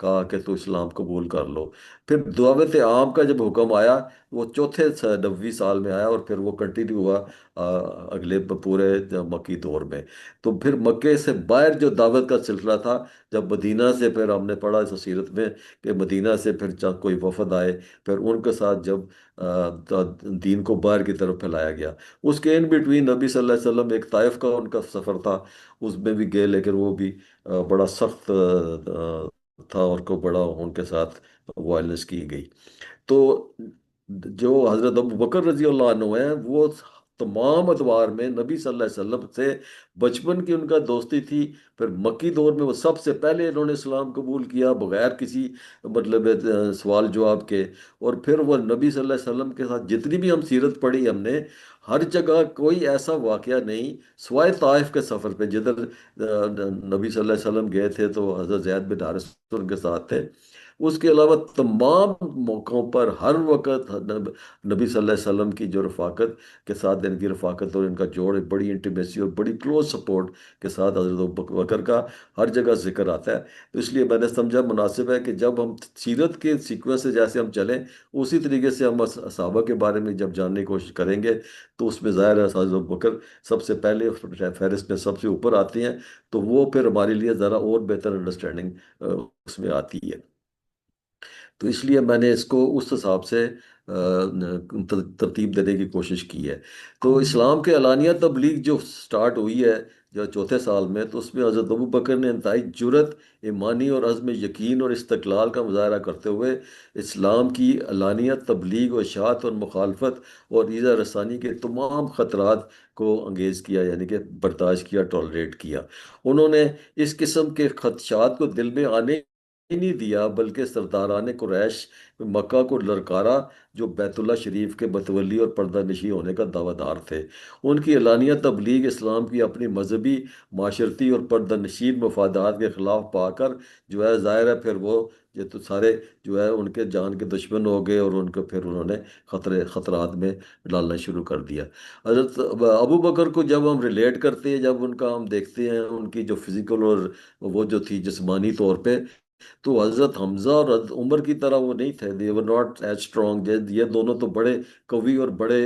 کہا کہ تو اسلام قبول کر لو۔ پھر دعوت عام کا جب حکم آیا، وہ چوتھے نبوی سال میں آیا، اور پھر وہ کنٹینیو ہوا اگلے پورے مکی دور میں۔ تو پھر مکے سے باہر جو دعوت کا سلسلہ تھا، جب مدینہ سے، پھر ہم نے پڑھا اس سیرت میں کہ مدینہ سے پھر کوئی وفد آئے، پھر ان کے ساتھ جب دین کو باہر کی طرف پھیلایا گیا۔ اس کے ان بٹوین نبی صلی اللہ علیہ وسلم، ایک طائف کا ان کا سفر تھا، اس میں بھی گئے، لیکن وہ بھی بڑا سخت تھا، اور کو بڑا ان کے ساتھ وائلنس کی گئی۔ تو جو حضرت ابو بکر رضی اللہ عنہ ہیں، وہ تمام ادوار میں نبی صلی اللہ علیہ وسلم سے بچپن کی ان کا دوستی تھی۔ پھر مکی دور میں وہ سب سے پہلے انہوں نے اسلام قبول کیا بغیر کسی مطلب سوال جواب کے۔ اور پھر وہ نبی صلی اللہ علیہ وسلم کے ساتھ جتنی بھی ہم سیرت پڑھی ہم نے، ہر جگہ کوئی ایسا واقعہ نہیں سوائے طائف کے سفر پہ، جدھر نبی صلی اللہ علیہ وسلم گئے تھے تو حضرت زید بن حارث ان کے ساتھ تھے۔ اس کے علاوہ تمام موقعوں پر ہر وقت نبی صلی اللہ علیہ وسلم کی جو رفاقت کے ساتھ، ان کی رفاقت اور ان کا جوڑ، بڑی انٹیمیسی اور بڑی کلوز سپورٹ کے ساتھ حضرت ابو بکر کا ہر جگہ ذکر آتا ہے۔ تو اس لیے میں نے سمجھا مناسب ہے کہ جب ہم سیرت کے سیکوینس سے جیسے ہم چلیں، اسی طریقے سے ہم صحابہ کے بارے میں جب جاننے کی کوشش کریں گے، تو اس میں ظاہر ہے حضرت ابو بکر سب سے پہلے فہرست میں سب سے اوپر آتی ہیں، تو وہ پھر ہمارے لیے ذرا اور بہتر انڈرسٹینڈنگ اس میں آتی ہے۔ تو اس لیے میں نے اس کو اس حساب سے ترتیب دینے کی کوشش کی ہے۔ تو اسلام کے اعلانیہ تبلیغ جو سٹارٹ ہوئی ہے جو چوتھے سال میں، تو اس میں حضرت ابو بکر نے انتہائی جرت، ایمانی اور عزم یقین اور استقلال کا مظاہرہ کرتے ہوئے اسلام کی اعلانیہ تبلیغ و اشاعت اور مخالفت اور ایذا رسانی کے تمام خطرات کو انگیز کیا، یعنی کہ برداشت کیا، ٹالریٹ کیا۔ انہوں نے اس قسم کے خدشات کو دل میں آنے ہی نہیں دیا، بلکہ سرداران قریش مکہ کو للکارا، جو بیت اللہ شریف کے متولی اور پردہ نشین ہونے کا دعویٰ دار تھے۔ ان کی اعلانیہ تبلیغ اسلام کی اپنی مذہبی، معاشرتی اور پردہ نشین مفادات کے خلاف پا کر جو ہے ظاہر ہے پھر وہ یہ تو سارے جو ہے ان کے جان کے دشمن ہو گئے، اور ان کو پھر انہوں نے خطرات میں ڈالنا شروع کر دیا۔ حضرت ابو بکر کو جب ہم ریلیٹ کرتے ہیں، جب ان کا ہم دیکھتے ہیں ان کی جو فزیکل اور وہ جو تھی جسمانی طور پہ، تو حضرت حمزہ اور حضرت عمر کی طرح وہ نہیں تھے، they were not as strong۔ یہ دونوں تو بڑے قوی اور بڑے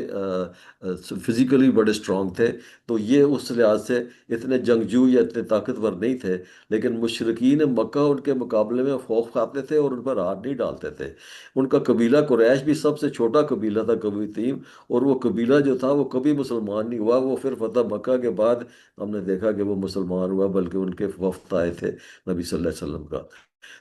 فزیکلی بڑے اسٹرانگ تھے، تو یہ اس لحاظ سے اتنے جنگجو یا اتنے طاقتور نہیں تھے۔ لیکن مشرکین مکہ ان کے مقابلے میں خوف کھاتے تھے اور ان پر ہاتھ نہیں ڈالتے تھے۔ ان کا قبیلہ قریش بھی سب سے چھوٹا قبیلہ تھا، کبھی تیم، اور وہ قبیلہ جو تھا وہ کبھی مسلمان نہیں ہوا۔ وہ پھر فتح مکہ کے بعد ہم نے دیکھا کہ وہ مسلمان ہوا، بلکہ ان کے وفد آئے تھے نبی صلی اللہ علیہ وسلم کا۔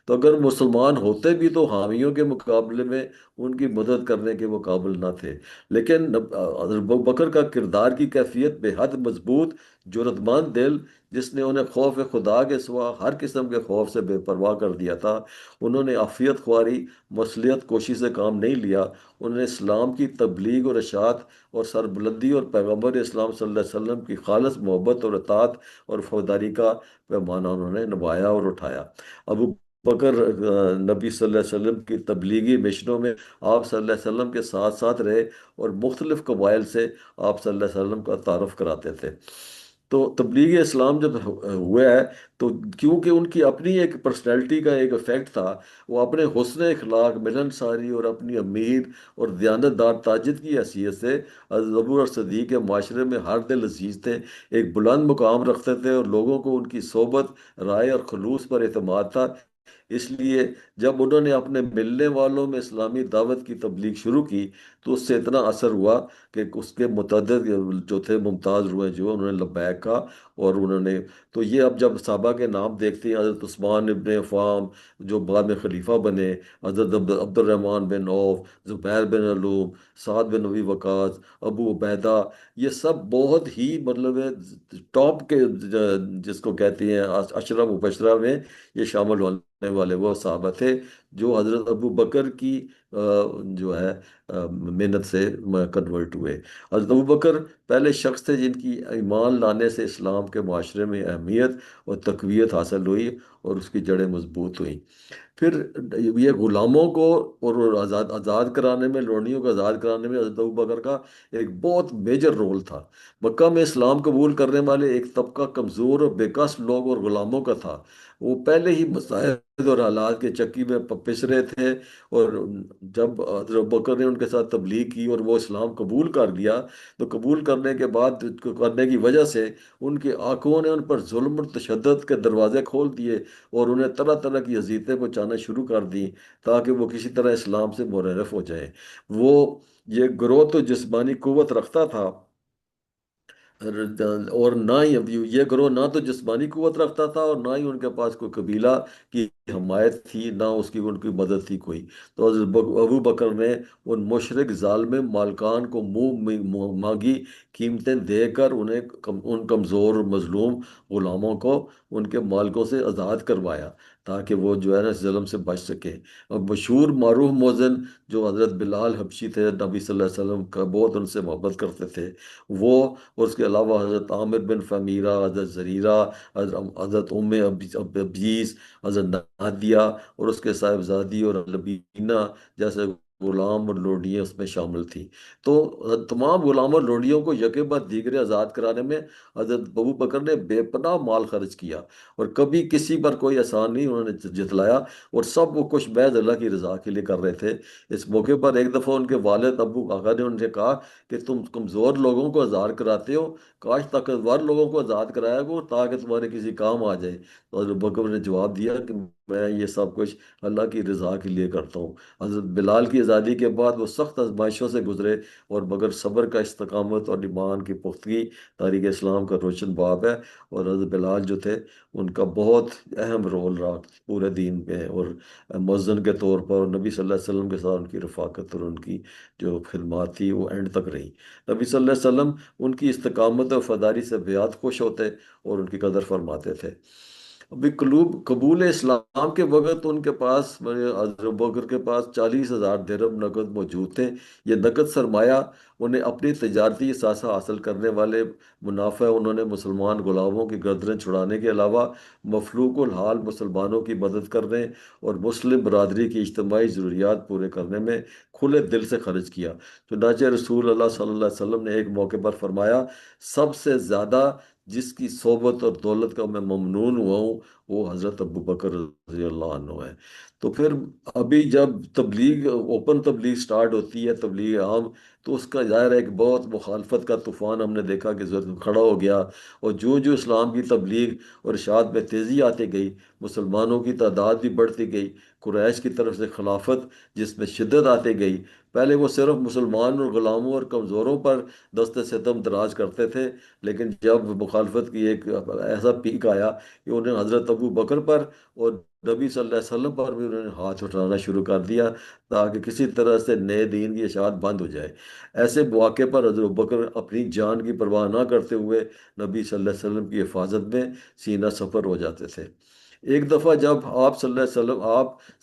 تو اگر مسلمان ہوتے بھی تو حامیوں کے مقابلے میں ان کی مدد کرنے کے وہ قابل نہ تھے۔ لیکن حضرت ابو بکر کا کردار کی کیفیت بے حد مضبوط، جرأت مند دل، جس نے انہیں خوف خدا کے سوا ہر قسم کے خوف سے بے پرواہ کر دیا تھا۔ انہوں نے عافیت خواری، مصلحت کوشی سے کام نہیں لیا۔ انہوں نے اسلام کی تبلیغ اور اشاعت اور سربلندی اور پیغمبر اسلام صلی اللہ علیہ وسلم کی خالص محبت اور اطاعت اور وفاداری کا پیمانہ انہوں نے نبھایا اور اٹھایا۔ ابو بکر نبی صلی اللہ علیہ وسلم کی تبلیغی مشنوں میں آپ صلی اللہ علیہ وسلم کے ساتھ ساتھ رہے، اور مختلف قبائل سے آپ صلی اللہ علیہ وسلم کا تعارف کراتے تھے۔ تو تبلیغ اسلام جب ہوا ہے، تو کیونکہ ان کی اپنی ایک پرسنالٹی کا ایک افیکٹ تھا، وہ اپنے حسن اخلاق، ملن ساری اور اپنی امیر اور دیانتدار تاجر کی حیثیت سے حضرت ابو اور صدیق کے معاشرے میں ہر دل عزیز تھے، ایک بلند مقام رکھتے تھے، اور لوگوں کو ان کی صحبت، رائے اور خلوص پر اعتماد تھا۔ اس لیے جب انہوں نے اپنے ملنے والوں میں اسلامی دعوت کی تبلیغ شروع کی، تو اس سے اتنا اثر ہوا کہ اس کے متعدد جو تھے ممتاز روئے، جو انہوں نے لبیک کہا، اور انہوں نے تو یہ اب جب صحابہ کے نام دیکھتے ہیں، حضرت عثمان ابن عفان جو بعد میں خلیفہ بنے، حضرت عبد الرحمن بن عوف، زبیر بن علوم، سعد بن نبی وقاص، ابو عبیدہ، یہ سب بہت ہی مطلب ٹاپ کے جس کو کہتے ہیں عشرہ مبشرہ میں یہ شامل ہونے والے وہ صحابہ تھے، جو حضرت ابو بکر کی جو ہے محنت سے کنورٹ ہوئے۔ حضرت ابو بکر پہلے شخص تھے جن کی ایمان لانے سے اسلام کے معاشرے میں اہمیت اور تقویت حاصل ہوئی اور اس کی جڑیں مضبوط ہوئیں۔ پھر یہ غلاموں کو اور آزاد آزاد کرانے میں، لونڈیوں کو آزاد کرانے میں حضرت ابوبکر کا ایک بہت میجر رول تھا۔ مکہ میں اسلام قبول کرنے والے ایک طبقہ کمزور اور بےکس لوگ اور غلاموں کا تھا۔ وہ پہلے ہی مسائل اور حالات کے چکی میں پس رہے تھے، اور جب حضرت ابوبکر نے ان کے ساتھ تبلیغ کی اور وہ اسلام قبول کر لیا، تو قبول کرنے کے بعد کرنے کی وجہ سے ان کے آقوں نے ان پر ظلم اور تشدد کے دروازے کھول دیے اور انہیں طرح طرح کی اذیتیں پہنچانا شروع کر دیں، تاکہ وہ کسی طرح اسلام سے منحرف ہو جائیں۔ وہ یہ گروہ تو جسمانی قوت رکھتا تھا، اور نہ ہی یہ گروہ نہ تو جسمانی قوت رکھتا تھا، اور نہ ہی ان کے پاس کوئی قبیلہ کی حمایت تھی، نہ اس کی ان کی مدد تھی کوئی۔ تو حضرت ابو بکر نے ان مشرک ظالم مالکان کو مانگی قیمتیں دے کر انہیں ان کمزور اور مظلوم غلاموں کو ان کے مالکوں سے آزاد کروایا، تاکہ وہ جو ہے نا اس ظلم سے بچ سکے۔ اور مشہور معروف مؤذن جو حضرت بلال حبشی تھے، نبی صلی اللہ علیہ وسلم کا بہت ان سے محبت کرتے تھے، وہ اور اس کے علاوہ حضرت عامر بن فمیرہ، حضرت زریرہ، حضرت ابیس، حضرت نادیہ اور اس کے صاحبزادی اور لبینہ جیسے غلام اور لوڈیاں اس میں شامل تھیں۔ تو تمام غلام اور لوڈیوں کو یکے بعد دیگرے آزاد کرانے میں حضرت ابو بکر نے بے پناہ مال خرچ کیا، اور کبھی کسی پر کوئی احسان نہیں انہوں نے جتلایا، اور سب وہ کچھ محض اللہ کی رضا کے لیے کر رہے تھے۔ اس موقع پر ایک دفعہ ان کے والد ابو آقا نے ان سے کہا کہ تم کمزور لوگوں کو آزاد کراتے ہو، کاش طاقتور لوگوں کو آزاد کرایا کرو تاکہ تمہارے کسی کام آ جائے۔ تو حضرت بکر نے جواب دیا کہ میں یہ سب کچھ اللہ کی رضا کے لیے کرتا ہوں۔ حضرت بلال کی آزادی کے بعد وہ سخت آزمائشوں سے گزرے، اور مگر صبر کا استقامت اور ایمان کی پختگی تاریخ اسلام کا روشن باب ہے۔ اور حضرت بلال جو تھے ان کا بہت اہم رول رہا پورے دین میں، اور مؤذن کے طور پر، اور نبی صلی اللہ علیہ وسلم کے ساتھ ان کی رفاقت اور ان کی جو خدمات تھی وہ اینڈ تک رہی۔ نبی صلی اللہ علیہ وسلم ان کی استقامت اور وفاداری سے بیعت خوش ہوتے اور ان کی قدر فرماتے تھے۔ ابھی قبول اسلام کے وقت ان کے پاس، حضرت بکر کے پاس 40,000 درہم نقد موجود تھے۔ یہ نقد سرمایہ انہیں اپنی تجارتی اثاثہ حاصل کرنے والے منافع، انہوں نے مسلمان غلاموں کی گردنیں چھڑانے کے علاوہ مفلوق الحال مسلمانوں کی مدد کرنے اور مسلم برادری کی اجتماعی ضروریات پورے کرنے میں کھلے دل سے خرچ کیا۔ چنانچہ رسول اللہ صلی اللہ علیہ وسلم نے ایک موقع پر فرمایا، سب سے زیادہ جس کی صحبت اور دولت کا میں ممنون ہوا ہوں وہ حضرت ابو بکر رضی اللہ عنہ ہے۔ تو پھر ابھی جب تبلیغ، اوپن تبلیغ سٹارٹ ہوتی ہے، تبلیغ عام، تو اس کا ظاہر ہے ایک بہت مخالفت کا طوفان ہم نے دیکھا کہ کھڑا ہو گیا، اور جو جو اسلام کی تبلیغ اور ارشاد میں تیزی آتی گئی، مسلمانوں کی تعداد بھی بڑھتی گئی، قریش کی طرف سے خلافت جس میں شدت آتی گئی۔ پہلے وہ صرف مسلمان اور غلاموں اور کمزوروں پر دست ستم دراز کرتے تھے، لیکن جب مخالفت کی ایک ایسا پیک آیا کہ انہیں حضرت ابو بکر پر اور نبی صلی اللہ علیہ وسلم پر بھی انہوں نے ہاتھ اٹھانا شروع کر دیا، تاکہ کسی طرح سے نئے دین کی اشاعت بند ہو جائے۔ ایسے مواقع پر حضرت ابو بکر اپنی جان کی پرواہ نہ کرتے ہوئے نبی صلی اللہ علیہ وسلم کی حفاظت میں سینہ سفر ہو جاتے تھے۔ ایک دفعہ جب آپ صلی اللہ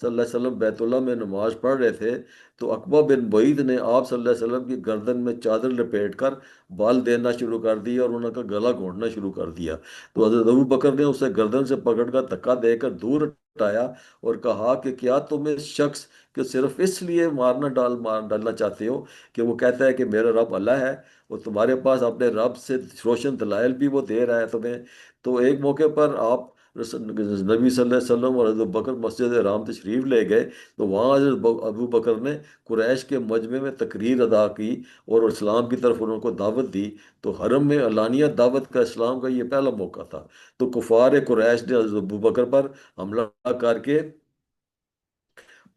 علیہ وسلم بیت اللہ میں نماز پڑھ رہے تھے، تو عقبہ بن بعید نے آپ صلی اللہ علیہ وسلم کی گردن میں چادر لپیٹ کر بال دینا شروع کر دیا اور انہوں کا گلا گھونٹنا شروع کر دیا۔ تو حضرت ابو بکر نے اسے گردن سے پکڑ کر دھکا دے کر دور ہٹایا اور کہا کہ کیا تم اس شخص کو صرف اس لیے مار ڈالنا چاہتے ہو کہ وہ کہتا ہے کہ میرا رب اللہ ہے، اور تمہارے پاس اپنے رب سے روشن دلائل بھی وہ دے رہا ہے تمہیں؟ تو ایک موقع پر آپ نبی صلی اللہ علیہ وسلم اور حضرت بکر مسجد حرام تشریف لے گئے، تو وہاں حضرت ابو بکر نے قریش کے مجمع میں تقریر ادا کی اور اسلام کی طرف انہوں کو دعوت دی۔ تو حرم میں علانیہ دعوت کا اسلام کا یہ پہلا موقع تھا۔ تو کفار قریش نے حضرت ابو بکر پر حملہ کر کے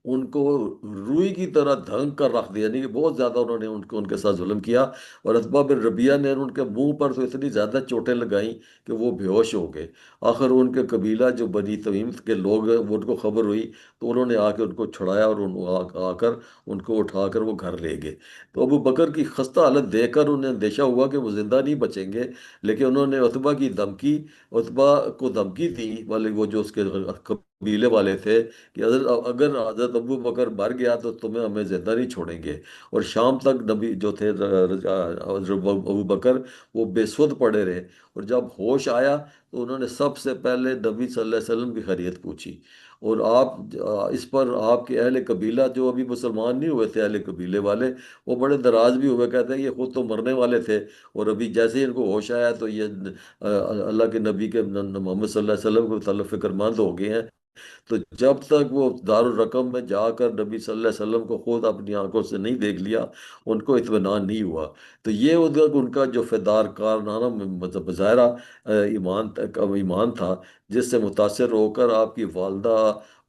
ان کو روئی کی طرح دھنگ کر رکھ دیا، یعنی کہ بہت زیادہ انہوں نے ان کے ساتھ ظلم کیا، اور عتبہ بن ربیعہ نے ان کے منہ پر تو اتنی زیادہ چوٹیں لگائیں کہ وہ بے ہوش ہو گئے۔ آخر ان کے قبیلہ جو بنی تمیم کے لوگ ہیں، وہ ان کو خبر ہوئی، تو انہوں نے آ کے ان کو چھڑایا، اور آ کر ان کو اٹھا کر وہ گھر لے گئے۔ تو ابو بکر کی خستہ حالت دیکھ کر انہیں اندیشہ ہوا کہ وہ زندہ نہیں بچیں گے، لیکن انہوں نے عتبہ کو دھمکی دی، والے وہ جو اس کے قبیلے والے تھے کہ اگر حضرت ابو بکر مر گیا تو تمہیں ہمیں زندہ نہیں چھوڑیں گے۔ اور شام تک نبی جو تھے حضرت ابو بکر وہ بے سود پڑے رہے، اور جب ہوش آیا تو انہوں نے سب سے پہلے نبی صلی اللہ علیہ وسلم کی خیریت پوچھی۔ اور آپ اس پر آپ کے اہل قبیلہ جو ابھی مسلمان نہیں ہوئے تھے، اہل قبیلے والے، وہ بڑے ناراض بھی ہوئے، کہتے ہیں یہ خود تو مرنے والے تھے، اور ابھی جیسے ہی ان کو ہوش آیا تو یہ اللہ کے نبی کے محمد صلی اللہ علیہ وسلم کو متعلق فکر مند ہو گئے ہیں۔ تو جب تک وہ دارالرقم میں جا کر نبی صلی اللہ علیہ وسلم کو خود اپنی آنکھوں سے نہیں دیکھ لیا، ان کو اطمینان نہیں ہوا۔ تو یہ ان کا جو فدار کارنامہ مطلب مظاہرہ ایمان تھا، جس سے متاثر ہو کر آپ کی والدہ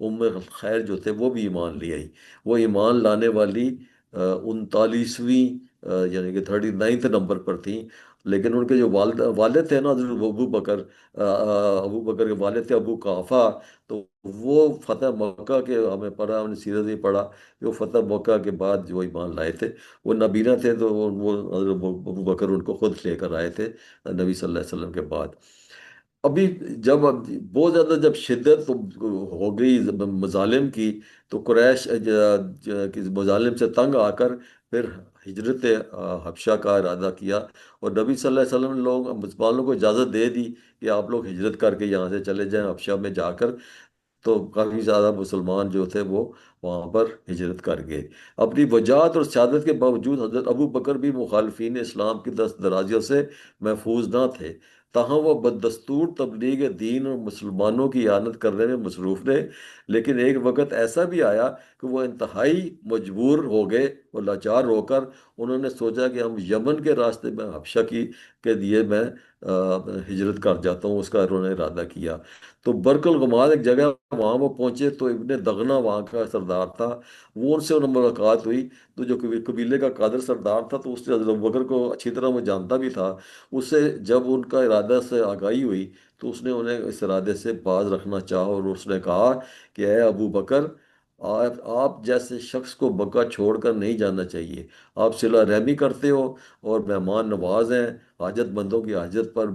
ام خیر جو تھے وہ بھی ایمان لے آئی۔ وہ ایمان لانے والی 39ویں یعنی کہ 39 نمبر پر تھیں، لیکن ان کے جو والد تھے نا حضرت ابو بکر، ابو بکر کے والد تھے ابو قحافہ، تو وہ فتح مکہ کے، ہمیں پڑھا، ہم نے سیرت ہی پڑھا کہ وہ فتح مکہ کے بعد جو ایمان لائے تھے، وہ نبینا تھے، تو وہ حضرت ابو بکر ان کو خود لے کر آئے تھے نبی صلی اللہ علیہ وسلم کے بعد۔ ابھی بہت زیادہ جب شدت ہو گئی مظالم کی، تو قریش کی مظالم سے تنگ آ کر پھر ہجرت حبشہ کا ارادہ کیا، اور نبی صلی اللہ علیہ وسلم نے مسلمانوں کو اجازت دے دی کہ آپ لوگ ہجرت کر کے یہاں سے چلے جائیں حبشہ میں جا کر۔ تو کافی زیادہ مسلمان جو تھے وہ وہاں پر ہجرت کر گئے۔ اپنی وجاہت اور سیادت کے باوجود حضرت ابو بکر بھی مخالفین اسلام کی دست درازیوں سے محفوظ نہ تھے، تاہم وہ بددستور تبلیغ دین اور مسلمانوں کی اعانت کرنے میں مصروف رہے۔ لیکن ایک وقت ایسا بھی آیا کہ وہ انتہائی مجبور ہو گئے، اور لاچار ہو کر انہوں نے سوچا کہ ہم یمن کے راستے میں حبشہ کے لیے میں ہجرت کر جاتا ہوں، اس کا انہوں نے ارادہ کیا۔ تو برق الغماد ایک جگہ، وہاں وہ پہنچے تو ابن دغنا وہاں کا سردار تھا، وہ ان سے انہیں ملاقات ہوئی۔ تو جو قبیلے کا قادر سردار تھا، تو اس نے حضرت بکر کو اچھی طرح وہ جانتا بھی تھا۔ اس سے جب ان کا ارادہ سے آگاہی ہوئی تو اس نے انہیں اس ارادے سے باز رکھنا چاہا، اور اس نے کہا کہ اے ابو بکر، آپ جیسے شخص کو مکہ چھوڑ کر نہیں جانا چاہیے۔ آپ صلہ رحمی کرتے ہو اور مہمان نواز ہیں، حاجت مندوں کی حاجت پر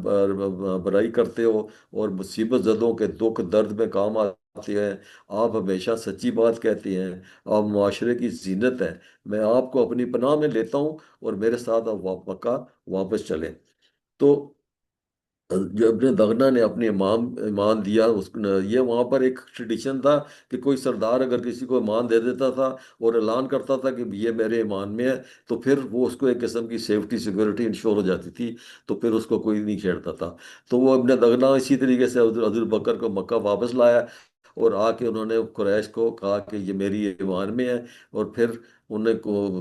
برائی کرتے ہو، اور مصیبت زدوں کے دکھ درد میں کام آتے ہیں۔ آپ ہمیشہ سچی بات کہتے ہیں، آپ معاشرے کی زینت ہیں۔ میں آپ کو اپنی پناہ میں لیتا ہوں، اور میرے ساتھ آپ مکہ واپس چلیں۔ تو جو ابن دغنا نے اپنے ایمان دیا، یہ وہاں پر ایک ٹریڈیشن تھا کہ کوئی سردار اگر کسی کو ایمان دے دیتا تھا اور اعلان کرتا تھا کہ یہ میرے ایمان میں ہے، تو پھر وہ اس کو ایک قسم کی سیفٹی سیکورٹی انشور ہو جاتی تھی، تو پھر اس کو کوئی نہیں چھیڑتا تھا۔ تو وہ ابن دغنا اسی طریقے سے حضرت بکر کو مکہ واپس لایا، اور آ کے انہوں نے قریش کو کہا کہ یہ میری ایمان میں ہے، اور پھر انہیں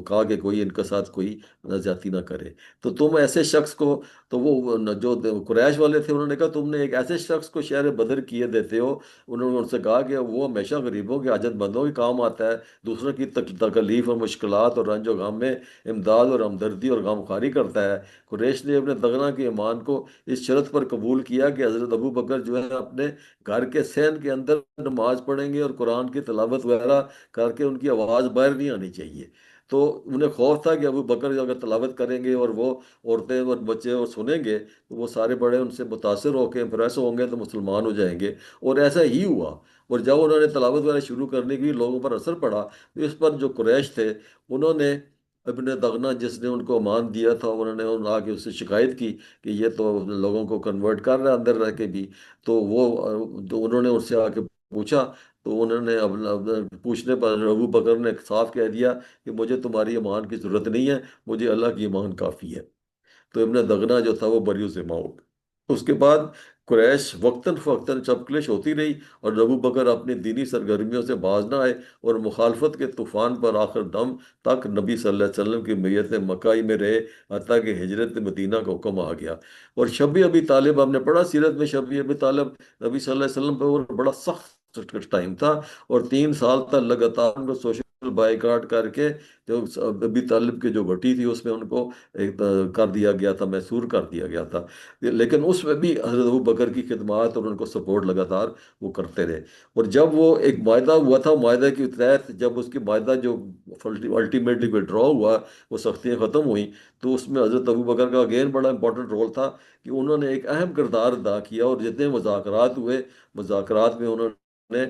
کہا کہ کوئی ان کے ساتھ کوئی زیادتی نہ کرے۔ تو تم ایسے شخص کو، تو وہ جو قریش والے تھے انہوں نے کہا تم نے ایک ایسے شخص کو شہر بدر کیے دیتے ہو۔ انہوں نے ان سے کہا کہ وہ ہمیشہ غریبوں کے حاجت مندوں کے کام آتا ہے، دوسروں کی تکلیف اور مشکلات اور رنج و غم میں امداد اور ہمدردی اور غمخواری کرتا ہے۔ قریش نے اپنے دغنا کے ایمان کو اس شرط پر قبول کیا کہ حضرت ابو بکر جو ہے اپنے گھر کے صحن کے اندر نماز پڑھیں گے، اور قرآن کی تلاوت وغیرہ کر کے ان کی آواز باہر نہیں آنی چاہیے۔ تو انہیں خوف تھا کہ ابو بکر اگر تلاوت کریں گے اور وہ عورتیں اور بچے اور سنیں گے تو وہ سارے بڑے ان سے متاثر ہو کے امپریس ہوں گے تو مسلمان ہو جائیں گے، اور ایسا ہی ہوا۔ اور جب انہوں نے تلاوت وغیرہ شروع کرنے کی لوگوں پر اثر پڑا، تو اس پر جو قریش تھے انہوں نے ابن دغنا جس نے ان کو امان دیا تھا، انہوں نے آ کے اس سے شکایت کی کہ یہ تو لوگوں کو کنورٹ کر رہا ہے اندر رہ کے بھی۔ تو انہوں نے اس سے آ کے پوچھا، تو انہوں نے پوچھنے پر ابو بکر نے صاف کہہ دیا کہ مجھے تمہاری ایمان کی ضرورت نہیں ہے، مجھے اللہ کی ایمان کافی ہے۔ تو ابن دغنا جو تھا وہ بری ذمہ ہو گیا۔ اس کے بعد قریش وقتاً فوقتاً چپکلش ہوتی رہی، اور ابو بکر اپنی دینی سرگرمیوں سے باز نہ آئے، اور مخالفت کے طوفان پر آخر دم تک نبی صلی اللہ علیہ وسلم کی میت مکہ ہی میں رہے، حتیٰ کہ ہجرت مدینہ کا حکم آ گیا۔ اور شبی ابی طالب، ہم نے پڑھا سیرت میں، شبی ابی طالب نبی صلی اللہ علیہ وسلم پہ وہ بڑا سخت ٹائم تھا، اور 3 سال تک لگاتار ان کو سوشل بائیکاٹ کر کے، جو ابی طالب کی جو بٹی تھی اس میں ان کو ایک کر دیا گیا تھا، محصور کر دیا گیا تھا۔ لیکن اس میں بھی حضرت ابو بکر کی خدمات اور ان کو سپورٹ لگاتار وہ کرتے رہے۔ اور جب وہ ایک معاہدہ ہوا تھا، معاہدے کے تحت جب اس کی معاہدہ جو الٹیمیٹلی ودرا ہوا، وہ سختیاں ختم ہوئیں، تو اس میں حضرت ابو بکر کا اگین بڑا امپورٹنٹ رول تھا کہ انہوں نے ایک اہم کردار ادا کیا، اور جتنے مذاکرات ہوئے، مذاکرات میں انہوں نے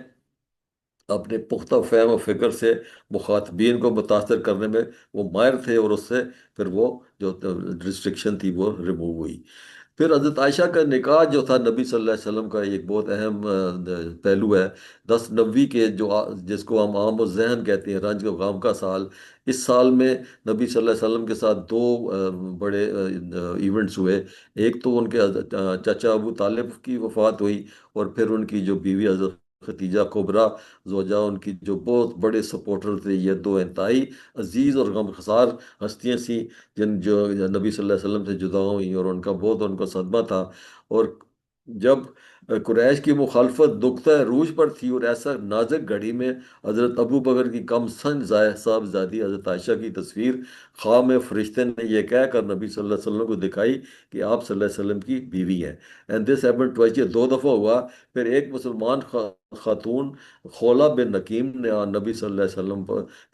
اپنے پختہ فہم و فکر سے مخاطبین کو متاثر کرنے میں وہ ماہر تھے، اور اس سے پھر وہ جو ریسٹرکشن تھی وہ ریموو ہوئی۔ پھر حضرت عائشہ کا نکاح جو تھا نبی صلی اللہ علیہ وسلم کا ایک بہت اہم پہلو ہے۔ 10 نبی کے جو جس کو ہم عام الذہن کہتے ہیں، رنج و غم کا سال، اس سال میں نبی صلی اللہ علیہ وسلم کے ساتھ دو بڑے ایونٹس ہوئے۔ ایک تو ان کے چچا ابو طالب کی وفات ہوئی، اور پھر ان کی جو بیوی حضرت ختیجہ کبریٰ زوجہ، ان کی جو بہت بڑے سپورٹر تھے، یہ دو انتہائی عزیز اور غمخسار ہستیاں سی، جو نبی صلی اللہ علیہ وسلم سے جدا ہوئی، اور ان کا بہت ان کو صدمہ تھا۔ اور جب قریش کی مخالفت نقطہ عروج پر تھی، اور ایسا نازک گھڑی میں حضرت ابو بکر کی کم سن صاحبزادی حضرت عائشہ کی تصویر خواب میں فرشتے نے یہ کہہ کر نبی صلی اللہ علیہ وسلم کو دکھائی کہ آپ صلی اللہ علیہ وسلم کی بیوی ہیں۔ اینڈ دس ہیپن ٹوائس، یہ 2 دفعہ ہوا۔ پھر ایک مسلمان خاتون خولہ بن نکیم نے نبی صلی اللہ علیہ وسلم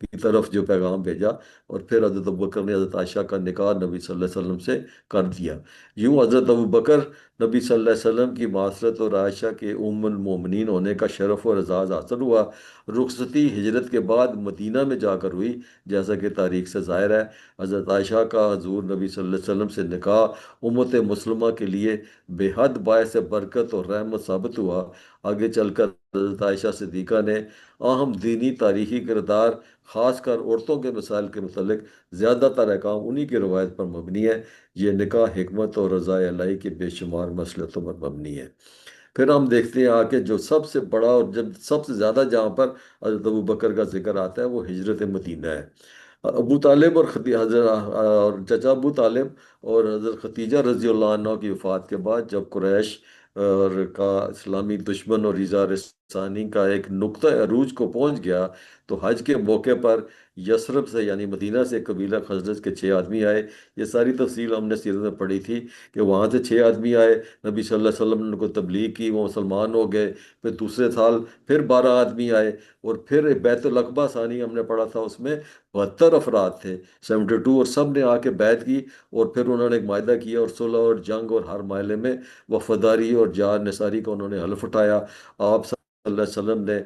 کی طرف جو پیغام بھیجا، اور پھر حضرت ابو بکر نے حضرت عائشہ کا نکاح نبی صلی اللہ علیہ وسلم سے کر دیا۔ یوں حضرت ابو بکر نبی صلی اللہ علیہ وسلم کی معاشرت اور عائشہ کے ام المومنین ہونے کا شرف اور اعزاز حاصل ہوا۔ رخصتی ہجرت کے بعد مدینہ میں جا کر ہوئی، جیسا کہ تاریخ سے ظاہر ہے۔ حضرت عائشہ کا حضور نبی صلی اللہ علیہ وسلم سے نکاح امت مسلمہ کے لیے بے حد باعث برکت اور رحمت ثابت ہوا۔ آگے چل کر حضرت عائشہ صدیقہ نے اہم دینی تاریخی کردار، خاص کر عورتوں کے مسائل کے متعلق زیادہ تر احکام انہی کی روایت پر مبنی ہے۔ یہ نکاح حکمت اور رضا الہی کے بے شمار مصلحتوں پر مبنی ہے۔ پھر ہم دیکھتے ہیں آگے جو سب سے بڑا اور جب سب سے زیادہ جہاں پر حضرت ابو بکر کا ذکر آتا ہے وہ ہجرت مدینہ ہے۔ ابو طالب اور حضرت اور چچا ابو طالب اور حضرت ختیجہ رضی اللہ عنہ کی وفات کے بعد جب قریش اور کا اسلامی دشمن اور ایذا رسانی کا ایک نقطہ عروج کو پہنچ گیا، تو حج کے موقع پر یثرب سے یعنی مدینہ سے قبیلہ خزرج کے 6 آدمی آئے۔ یہ ساری تفصیل ہم نے سیرت میں پڑھی تھی کہ وہاں سے 6 آدمی آئے، نبی صلی اللہ علیہ وسلم نے ان کو تبلیغ کی، وہ مسلمان ہو گئے۔ پھر دوسرے سال پھر 12 آدمی آئے، اور پھر بیت العقبہ ثانی ہم نے پڑھا تھا، اس میں 72 افراد تھے، 72، اور سب نے آ کے بیعت کی، اور پھر انہوں نے ایک معاہدہ کیا، اور صلح اور جنگ اور ہر معاملے میں وفاداری اور جار نثاری کا انہوں نے حلف اٹھایا۔ آپ صلی اللہ علیہ وسلم نے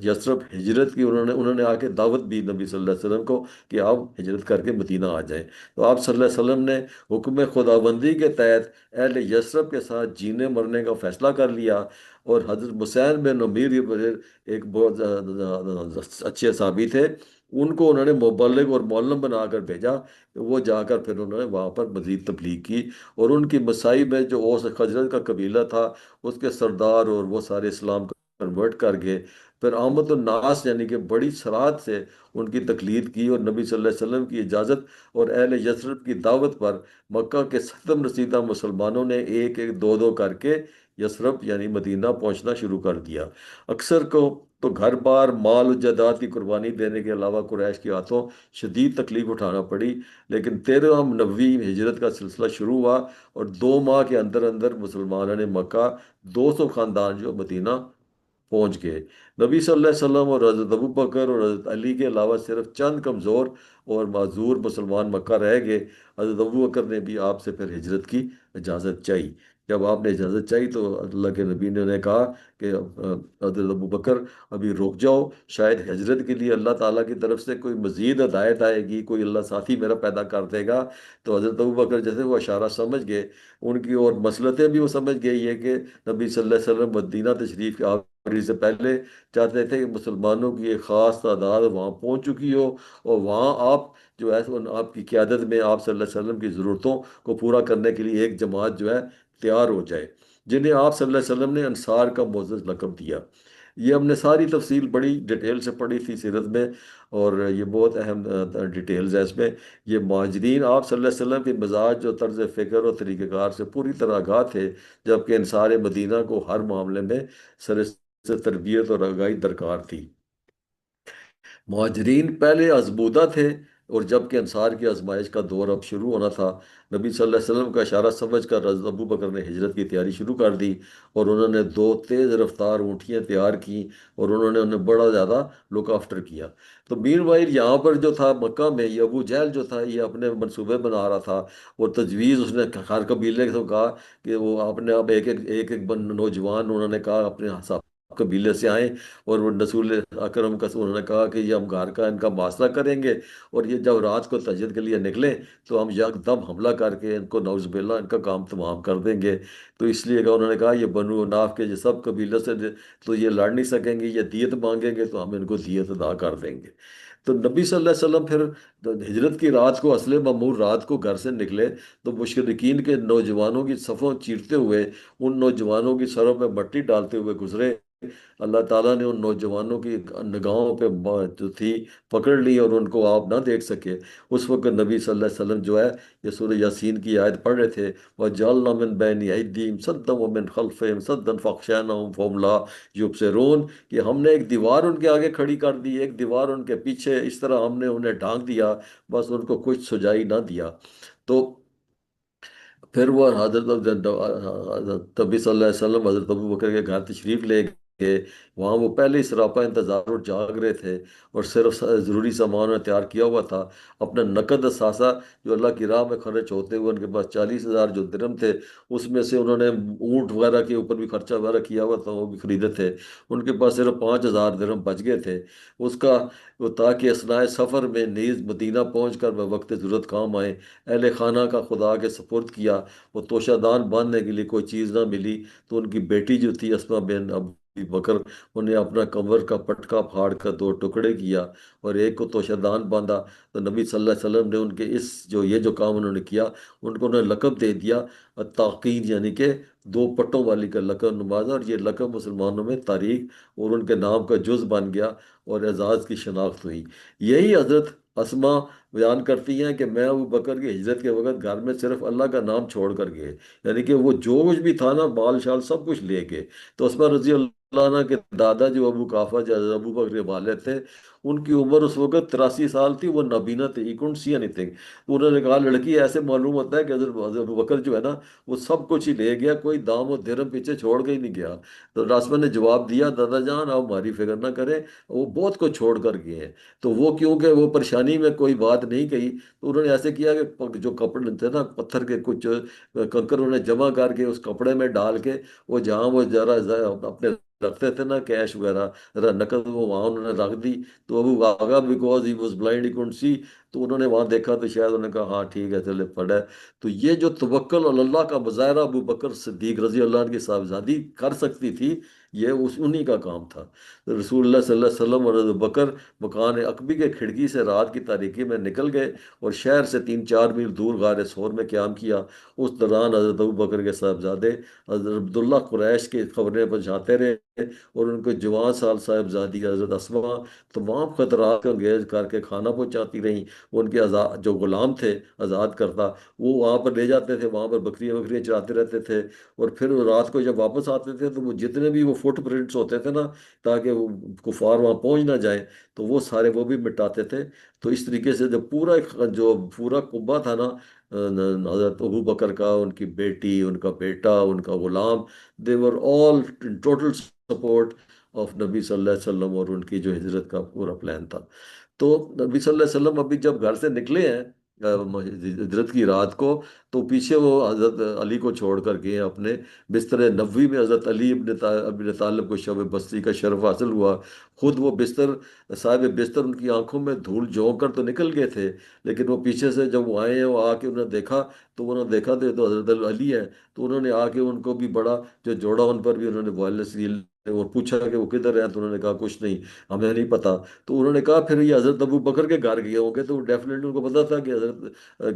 یثرب ہجرت کی، انہوں نے آ کے دعوت دی نبی صلی اللہ علیہ وسلم کو کہ آپ ہجرت کر کے مدینہ آ جائیں۔ تو آپ صلی اللہ علیہ وسلم نے حکم خداوندی کے تحت اہل یثرب کے ساتھ جینے مرنے کا فیصلہ کر لیا، اور حضرت مسین بن عمیر ایک بہت اچھے صحابی تھے، ان کو انہوں نے مبلغ اور معلم بنا کر بھیجا۔ وہ جا کر پھر انہوں نے وہاں پر مزید تبلیغ کی، اور ان کی مصائب میں جو اوس خجرت کا قبیلہ تھا اس کے سردار اور وہ سارے اسلام کو کنورٹ کر گئے۔ پھر احمد الناس یعنی کہ بڑی سرعت سے ان کی تقلید کی، اور نبی صلی اللہ علیہ وسلم کی اجازت اور اہل یثرب کی دعوت پر مکہ کے 7 رسیدہ مسلمانوں نے ایک ایک دو دو کر کے یثرب یعنی مدینہ پہنچنا شروع کر دیا۔ اکثر کو تو گھر بار مال و جائیداد کی قربانی دینے کے علاوہ قریش کے ہاتھوں شدید تکلیف اٹھانا پڑی، لیکن 13 نبوی ہجرت کا سلسلہ شروع ہوا، اور 2 ماہ کے اندر اندر مسلمانوں نے مکہ 200 خاندان جو مدینہ پہنچ گئے۔ نبی صلی اللہ علیہ وسلم اور حضرت ابو بکر اور حضرت علی کے علاوہ صرف چند کمزور اور معذور مسلمان مکہ رہ گئے۔ حضرت ابو بکر نے بھی آپ سے پھر ہجرت کی اجازت چاہی۔ جب آپ نے اجازت چاہی تو اللہ کے نبی نے انہیں کہا کہ حضرت ابو بکر ابھی رک جاؤ، شاید ہجرت کے لیے اللہ تعالیٰ کی طرف سے کوئی مزید ہدایت آئے گی، کوئی اللہ ساتھی میرا پیدا کر دے گا۔ تو حضرت ابو بکر جیسے وہ اشارہ سمجھ گئے ان کی، اور مصلحتیں بھی وہ سمجھ گئے، یہ کہ نبی صلی اللہ علیہ وسلم مدینہ تشریف آوری سے پہلے چاہتے تھے کہ مسلمانوں کی ایک خاص تعداد وہاں پہنچ چکی ہو، اور وہاں آپ جو ہے آپ کی قیادت میں آپ صلی اللہ علیہ وسلم کی ضرورتوں کو پورا کرنے کے لیے ایک جماعت جو ہے تیار ہو جائے، جنہیں آپ صلی اللہ علیہ وسلم نے انصار کا معزز لقب دیا۔ یہ ہم نے ساری تفصیل بڑی ڈیٹیل سے پڑھی تھی سیرت میں، اور یہ بہت اہم ڈیٹیلز ہے اس میں۔ یہ مہاجرین آپ صلی اللہ علیہ وسلم کے مزاج اور طرز فکر اور طریقہ کار سے پوری طرح آگاہ تھے، جبکہ انصار مدینہ کو ہر معاملے میں سر سے تربیت اور آگاہی درکار تھی۔ مہاجرین پہلے آزمودہ تھے، اور جب کہ انصار کی آزمائش کا دور اب شروع ہونا تھا، نبی صلی اللہ علیہ وسلم کا اشارہ سمجھ کر حضرت ابو بکر نے ہجرت کی تیاری شروع کر دی، اور انہوں نے 2 تیز رفتار اونٹیاں تیار کیں، اور انہوں نے انہیں بڑا زیادہ لک آفٹر کیا۔ تو مین وائل یہاں پر جو تھا مکہ میں، یہ ابو جہل جو تھا یہ اپنے منصوبے بنا رہا تھا، اور تجویز اس نے ہر قبیلے کو کہا کہ وہ آپ نے اب ایک ایک نوجوان انہوں نے کہا اپنے قبیلے سے آئیں اور وہ رسول اکرم کا انہوں نے کہا کہ یہ ہم گھر کا ان کا محاصرہ کریں گے، اور یہ جب رات کو تہجد کے لیے نکلیں تو ہم یکدم حملہ کر کے ان کو نعوذ باللہ ان کا کام تمام کر دیں گے۔ تو اس لیے کہ انہوں نے کہا یہ بنو ناف کے یہ سب قبیلے سے تو یہ لڑ نہیں سکیں گے، یہ دیت مانگیں گے تو ہم ان کو دیت ادا کر دیں گے۔ تو نبی صلی اللہ علیہ وسلم پھر ہجرت کی رات کو، اصل معمور رات کو گھر سے نکلے تو مشرکین کے نوجوانوں کی صفوں چیرتے ہوئے، ان نوجوانوں کی سروں پہ مٹی ڈالتے ہوئے گزرے۔ اللہ تعالیٰ نے ان نوجوانوں کی نگاہوں پہ جو تھی پکڑ لی اور ان کو آپ نہ دیکھ سکے۔ اس وقت نبی صلی اللہ علیہ وسلم جو ہے یہ سورہ یاسین کی آیت پڑھ رہے تھے، وَجَعَلْنَا مِن بَيْنِ أَيْدِيهِمْ سَدًّا وَمِنْ خَلْفِهِمْ سَدًّا فَأَغْشَيْنَاهُمْ فَهُمْ لَا يُبْصِرُونَ، کہ ہم نے ایک دیوار ان کے آگے کھڑی کر دی، ایک دیوار ان کے پیچھے، اس طرح ہم نے انہیں ڈھانک دیا، بس ان کو کچھ سجائی نہ دیا۔ تو پھر وہ حضرت نبی صلی اللہ علیہ وسلم حضرت ابو بکر کے گھر تشریف لے گئے۔ وہاں وہ پہلے ہی سراپا انتظار اور جاگ رہے تھے، اور صرف ضروری سامان انہوں نے تیار کیا ہوا تھا۔ اپنا نقد اثاثہ جو اللہ کی راہ میں خرچ ہوتے ہوئے ان کے پاس 40,000 جو درم تھے، اس میں سے انہوں نے اونٹ وغیرہ کے اوپر بھی خرچہ وغیرہ کیا ہوا تھا، وہ بھی خریدے تھے۔ ان کے پاس صرف 5,000 درم بچ گئے تھے اس کا، وہ تاکہ اثناء سفر میں نیز مدینہ پہنچ کر وقت ضرورت کام آئے۔ اہل خانہ کا خدا کے سپرد کیا۔ وہ توشہ دان باندھنے کے لیے کوئی چیز نہ ملی تو ان کی بیٹی جو تھی اسما بن ابی بکر، انہیں اپنا کمر کا پٹکا پھاڑ کر 2 ٹکڑے کیا اور ایک کو توشہ دان باندھا۔ تو نبی صلی اللہ علیہ وسلم نے ان کے اس جو کام انہوں نے کیا، ان کو انہوں نے لقب دے دیا تاقین، یعنی کہ 2 پٹوں والی کا لقب نمازا، اور یہ لقب مسلمانوں میں تاریخ اور ان کے نام کا جز بن گیا اور اعزاز کی شناخت ہوئی۔ یہی حضرت اسما بیان کرتی ہیں کہ میں ابو بکر کی ہجرت کے وقت گھر میں صرف اللہ کا نام چھوڑ کر گئے، یعنی کہ وہ جو کچھ بھی تھا نا، بال شال سب کچھ لے گئے۔ تو اسما رضی اللہ عنہ کے دادا جو ابو قافہ جو حضرت ابو بکر کے والد تھے، ان کی عمر اس وقت 83 سال تھی، وہ نابینا تھے، ہی couldn't see anything۔ انہوں نے کہا لڑکی ایسے معلوم ہوتا ہے کہ حضرت ابو بکر جو ہے نا وہ سب کچھ ہی لے گیا، کوئی دام و درہم پیچھے چھوڑ کے ہی نہیں گیا۔ تو راسمہ نے جواب دیا دادا جان آپ ہماری فکر نہ کریں، وہ بہت کچھ چھوڑ کر گئے ہیں۔ تو وہ کیونکہ وہ پریشانی میں کوئی بات نہیں کہی، تو انہوں نے ایسے کیا کہ جو کپڑے تھے نا پتھر کے کچھ کنکر انہوں نے جمع کر کے اس کپڑے میں ڈال کے، وہ جہاں وہ ذرا اپنے رکھتے تھے نا کیش وغیرہ، ذرا نقد، وہ وہاں انہوں نے رکھ دی۔ تو ابو آگا because he was blind he couldn't see، تو انہوں نے وہاں دیکھا تو شاید انہوں نے کہا ہاں ٹھیک ہے چلے پڑا ہے۔ تو یہ جو توکل اللہ کا مظاہرہ ابو بکر صدیق رضی اللہ عنہ کی صاحبزادی کر سکتی تھی، یہ انہی کا کام تھا۔ رسول اللہ صلی اللہ علیہ وسلم اور ابو بکر مکان عقبی کے کھڑکی سے رات کی تاریکی میں نکل گئے اور شہر سے 3-4 میل دور غار سور میں قیام کیا۔ اس دوران حضرت ابو بکر کے صاحبزادے حضرت عبداللہ قریش کی خبریں پہنچاتے رہے، اور ان کو جوان سال صاحبزادی حضرت اسما تمام خطرات کو انگیز کر کے کھانا پہنچاتی رہیں۔ ان کے جو غلام تھے آزاد کرتا، وہ وہاں پر لے جاتے تھے، وہاں پر بکریاں بکریاں چراتے رہتے تھے، اور پھر وہ رات کو جب واپس آتے تھے تو وہ جتنے بھی وہ فٹ پرنٹس ہوتے تھے نا، تاکہ وہ کفار وہاں پہنچ نہ جائیں، تو وہ سارے وہ بھی مٹاتے تھے۔ تو اس طریقے سے جو پورا قبہ تھا نا، حضرت ابو بکر کا، ان کی بیٹی، ان کا بیٹا، ان کا غلام، دے ور آل ان ٹوٹل سپورٹ آف نبی صلی اللہ علیہ وسلم، اور ان کی جو ہجرت کا پورا پلان تھا۔ تو نبی صلی اللہ علیہ وسلم ابھی جب گھر سے نکلے ہیں ہجرت کی رات کو، تو پیچھے وہ حضرت علی کو چھوڑ کر گئے ہیں اپنے بستر نبوی میں۔ حضرت علی ابن طالب کو شب بستی کا شرف حاصل ہوا۔ خود وہ صاحب بستر ان کی آنکھوں میں دھول جھونک کر تو نکل گئے تھے، لیکن وہ پیچھے سے جب وہ آئے ہیں، وہ آ کے انہوں نے دیکھا، تو انہوں نے دیکھا تو حضرت علی ہے، تو انہوں نے آ کے ان کو بھی بڑا جو جوڑا ان پر بھی انہوں نے وائلنس اور پوچھا کہ وہ کدھر ہیں، تو انہوں نے کہا کچھ نہیں، ہمیں نہیں پتا۔ تو انہوں نے کہا پھر یہ حضرت ابو بکر کے گھر گئے ہوں گے، تو ڈیفینیٹلی ان کو پتا تھا کہ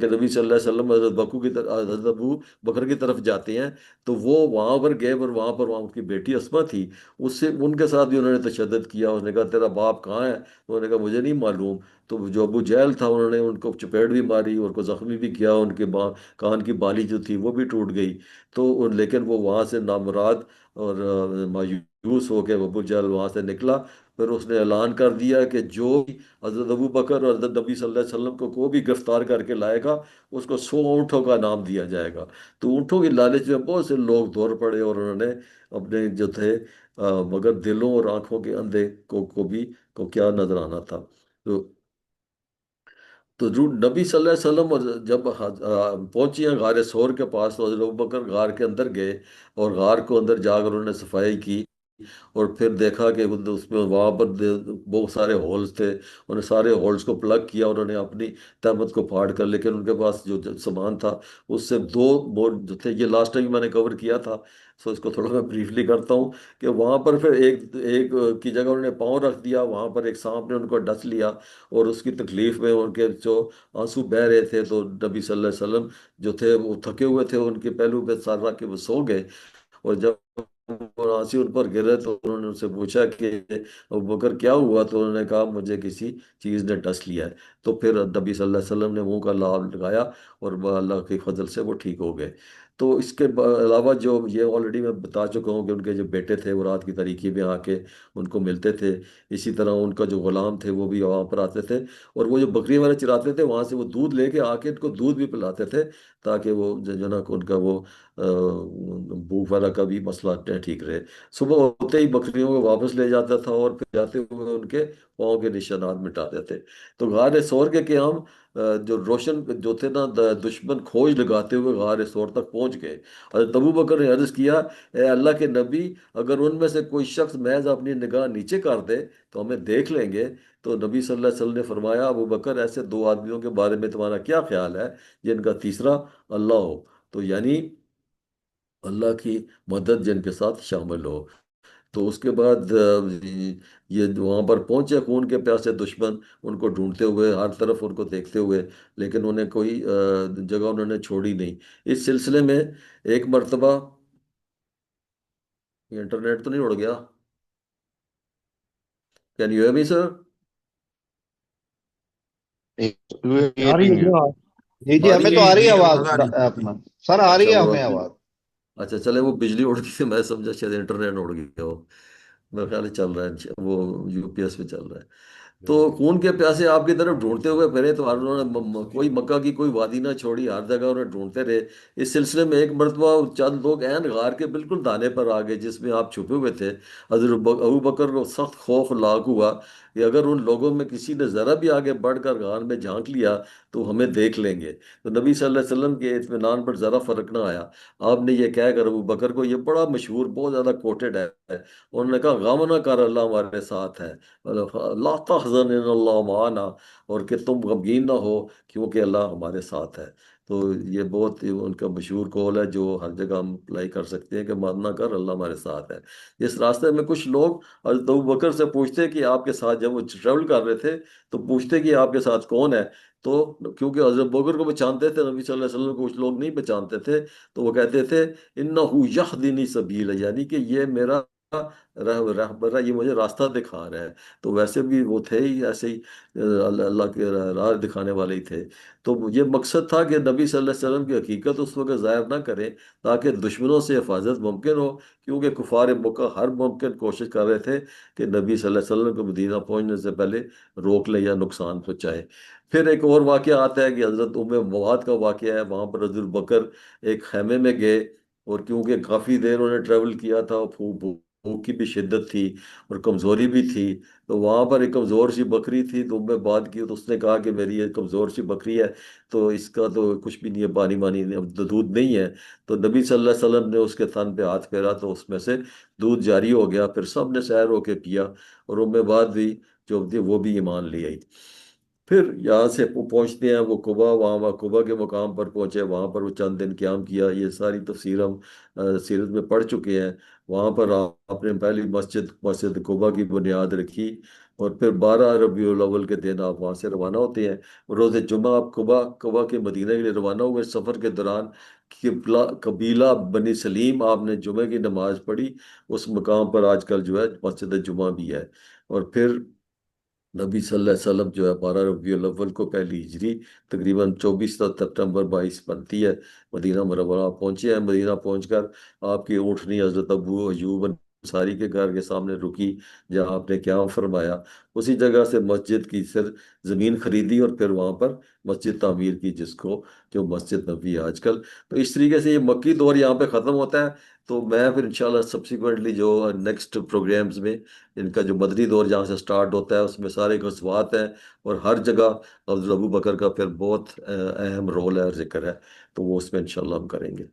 نبی صلی اللہ علیہ وسلم حضرت ابو بکر کی طرف جاتے ہیں۔ تو وہ وہاں پر گئے، اور وہاں ان کی بیٹی اسما تھی، ان کے ساتھ بھی انہوں نے تشدد کیا۔ اس نے کہا تیرا باپ کہاں ہے؟ تو انہوں نے کہا مجھے نہیں معلوم۔ تو جو ابو جہل تھا، انہوں نے ان کو چپیڑ بھی ماری اور کو زخمی بھی کیا، ان کے کان کی بالی جو تھی وہ بھی ٹوٹ گئی۔ لیکن وہ وہاں سے نامراد اور مایوس ہو کے ابو جہل وہاں سے نکلا۔ پھر اس نے اعلان کر دیا کہ جو بھی حضرت ابو بکر اور حضرت نبی صلی اللہ علیہ وسلم کو بھی گرفتار کر کے لائے گا، اس کو 100 اونٹوں کا نام دیا جائے گا۔ تو اونٹوں کی لالچ میں بہت سے لوگ دور پڑے، اور انہوں نے اپنے جو تھے مگر دلوں اور آنکھوں کے اندھے کو کیا نظر آنا تھا۔ تو نبی صلی اللہ علیہ وسلم جب پہنچی ہیں غار سور کے پاس، تو حضرت ابوبکر غار کے اندر گئے، اور غار کو اندر جا کر انہوں نے صفائی کی۔ اور پھر دیکھا کہ اس میں وہاں پر بہت سارے ہولز تھے، انہوں نے سارے ہولز کو پلگ کیا، انہوں نے اپنی تہمت کو پھاڑ کر، لیکن ان کے پاس جو سامان تھا اس سے دو بورڈ جو تھے، یہ لاسٹ ٹائم میں نے کور کیا تھا، سو اس کو تھوڑا میں بریفلی کرتا ہوں کہ وہاں پر پھر ایک ایک کی جگہ انہوں نے پاؤں رکھ دیا، وہاں پر ایک سانپ نے ان کو ڈس لیا، اور اس کی تکلیف میں ان کے جو آنسو بہ رہے تھے، تو نبی صلی اللہ علیہ وسلم جو تھے وہ تھکے ہوئے تھے، ان کے پہلو پہ سر رکھ کے وہ سو گئے، اور جب آنسو ان پر گرے تو انہوں نے ان سے پوچھا کہ ابو بکر کیا ہوا، تو انہوں نے کہا مجھے کسی چیز نے ڈس لیا ہے، تو پھر نبی صلی اللہ علیہ وسلم نے منہ کا لعاب لگایا، اور وہ اللہ کے فضل سے وہ ٹھیک ہو گئے۔ تو اس کے علاوہ جو یہ آلریڈی میں بتا چکا ہوں کہ ان کے جو بیٹے تھے وہ رات کی تاریکی میں آ کے ان کو ملتے تھے، اسی طرح ان کا جو غلام تھے وہ بھی وہاں پر آتے تھے، اور وہ جو بکری وغیرہ چراتے تھے وہاں سے وہ دودھ لے کے آ کے ان کو دودھ بھی پلاتے تھے، تاکہ وہ جو نا ان کا وہ بھوک والا کا بھی مسئلہ ٹھیک رہے۔ صبح ہوتے ہی بکریوں کو واپس لے جاتا تھا، اور پھر جاتے ہوئے ان کے پاؤں کے نشانات مٹا دیتے۔ تو غار سور کے قیام جو روشن جو تھے نا، دشمن کھوج لگاتے ہوئے غار سور تک پہنچ گئے۔ حضرت ابو بکر نے عرض کیا، اے اللہ کے نبی، اگر ان میں سے کوئی شخص محض اپنی نگاہ نیچے کر دے تو ہمیں دیکھ لیں گے۔ تو نبی صلی اللہ علیہ وسلم نے فرمایا، ابو بکر، ایسے دو آدمیوں کے بارے میں تمہارا کیا خیال ہے جن کا تیسرا اللہ ہو؟ تو یعنی اللہ کی مدد جن کے ساتھ شامل ہو۔ تو اس کے بعد یہ وہاں پر پہنچے خون کے پیاسے دشمن، ان کو ڈھونڈتے ہوئے، ہر طرف ان کو دیکھتے ہوئے، لیکن انہیں کوئی جگہ انہوں نے چھوڑی نہیں۔ اس سلسلے میں ایک مرتبہ، یہ انٹرنیٹ تو نہیں اڑ گیا؟ کین یو ہیئر می سر؟ آ رہی ہے hearing you. جو آپ جی آ جی، رہی ہمیں ہے؟ تو آ رہی ہے جی آواز آواز آ رہی ہے۔ اپنا سر، آ رہی اچھا ہے وہ ہمیں آواز۔ اچھا چلے، وہ بجلی اڑ گئی تھی، میں سمجھا شاید انٹرنیٹ اڑ گیا ہو، میرا خیال ہے چل رہا ہے، وہ یو پی ایس پہ چل رہا ہے۔ تو خون کے پیاسے آپ کی طرف ڈھونڈتے ہوئے پھرے، تو انہوں نے کوئی مکہ کی کوئی وادی نہ چھوڑی، ہر جگہ انہیں ڈھونڈتے رہے۔ اس سلسلے میں ایک مرتبہ چند لوگ عین غار کے بالکل دانے پر آ گئے جس میں آپ چھپے ہوئے تھے۔ حضرت ابو بکر کو سخت خوف لاحق ہوا کہ اگر ان لوگوں میں کسی نے ذرا بھی آگے بڑھ کر غار میں جھانک لیا تو ہمیں دیکھ لیں گے۔ تو نبی صلی اللہ علیہ وسلم کے اطمینان پر ذرا فرق نہ آیا۔ آپ نے یہ کہہ کر ابو بکر کو، یہ بڑا مشہور بہت زیادہ کوٹڈ ہے، انہوں نے کہا، غم نہ کر، اللہ ہمارے ساتھ ہے، لا تحزن ان اللہ معنا، اور کہ تم غمگین نہ ہو کیونکہ اللہ ہمارے ساتھ ہے۔ تو یہ بہت ان کا مشہور قول ہے جو ہر جگہ ہم اپلائی کر سکتے ہیں کہ مان نہ کر، اللہ ہمارے ساتھ ہے۔ اس راستے میں کچھ لوگ حضرت ابو بکر سے پوچھتے کہ آپ کے ساتھ، جب وہ ٹریول کر رہے تھے تو پوچھتے کہ آپ کے ساتھ کون ہے، تو کیونکہ حضرت ابو بکر کو پہچانتے تھے، نبی صلی اللہ علیہ وسلم کو کچھ لوگ نہیں پہچانتے تھے، تو وہ کہتے تھے انہ یہدینی سبیل، یعنی کہ یہ میرا رہبر، یہ مجھے راستہ دکھا رہا ہے۔ تو ویسے بھی وہ تھے ہی ایسے ہی، اللہ اللہ کے راہ دکھانے والے ہی تھے۔ تو یہ مقصد تھا کہ نبی صلی اللہ علیہ وسلم کی حقیقت اس وقت ظاہر نہ کریں تاکہ دشمنوں سے حفاظت ممکن ہو، کیونکہ کفار مکہ ہر ممکن کوشش کر رہے تھے کہ نبی صلی اللہ علیہ وسلم کو مدینہ پہنچنے سے پہلے روک لیں یا نقصان پہنچائے۔ پھر ایک اور واقعہ آتا ہے کہ حضرت مواد کا واقعہ ہے، وہاں پر حضرت بکر ایک خیمے میں گئے، اور کیونکہ کافی دیر انہوں نے ٹریول کیا تھا، بھوک کی بھی شدت تھی اور کمزوری بھی تھی، تو وہاں پر ایک کمزور سی بکری تھی، تو میں بات کی تو اس نے کہا کہ میری یہ کمزور سی بکری ہے، تو اس کا تو کچھ بھی نہیں ہے، پانی وانی دودھ نہیں ہے۔ تو نبی صلی اللہ علیہ وسلم نے اس کے تھن پہ ہاتھ پھیرا تو اس میں سے دودھ جاری ہو گیا، پھر سب نے سیر ہو کے پیا، اور بعد بھی جو تھی وہ بھی ایمان لے آئی۔ پھر یہاں سے پہنچتے ہیں وہ قبا، وہاں قبا کے مقام پر پہنچے، وہاں پر وہ چند دن قیام کیا، یہ ساری تفسیر ہم سیرت میں پڑھ چکے ہیں۔ وہاں پر آپ نے پہلی مسجد قبا کی بنیاد رکھی، اور پھر 12 ربیع الاول کے دن آپ وہاں سے روانہ ہوتے ہیں۔ روز جمعہ آپ قبا کے مدینہ کے لیے روانہ ہوئے۔ سفر کے دوران قبیلہ بنی سلیم آپ نے جمعہ کی نماز پڑھی، اس مقام پر آج کل جو ہے مسجد جمعہ بھی ہے۔ اور پھر نبی صلی اللہ علیہ وسلم جو ہے 12 ربیع الاول کو پہلی ہجری، تقریباً 24 ستمبر 22 بنتی ہے، مدینہ منورہ پہنچے ہیں۔ مدینہ پہنچ کر آپ کی اونٹنی حضرت ابو ایوب انصاری کے گھر کے سامنے رکی، جہاں آپ نے قیام فرمایا۔ اسی جگہ سے مسجد کی زمین خریدی، اور پھر وہاں پر مسجد تعمیر کی، جس کو جو مسجد نبی ہے آج کل۔ تو اس طریقے سے یہ مکی دور یہاں پہ ختم ہوتا ہے۔ تو میں پھر انشاءاللہ سبسیکوینٹلی جو نیکسٹ پروگرامز میں ان کا جو مدنی دور جہاں سے سٹارٹ ہوتا ہے اس میں سارے غزوات ہیں، اور ہر جگہ حضرت ابو بکر کا پھر بہت اہم رول ہے اور ذکر ہے، تو وہ اس میں انشاءاللہ ہم کریں گے۔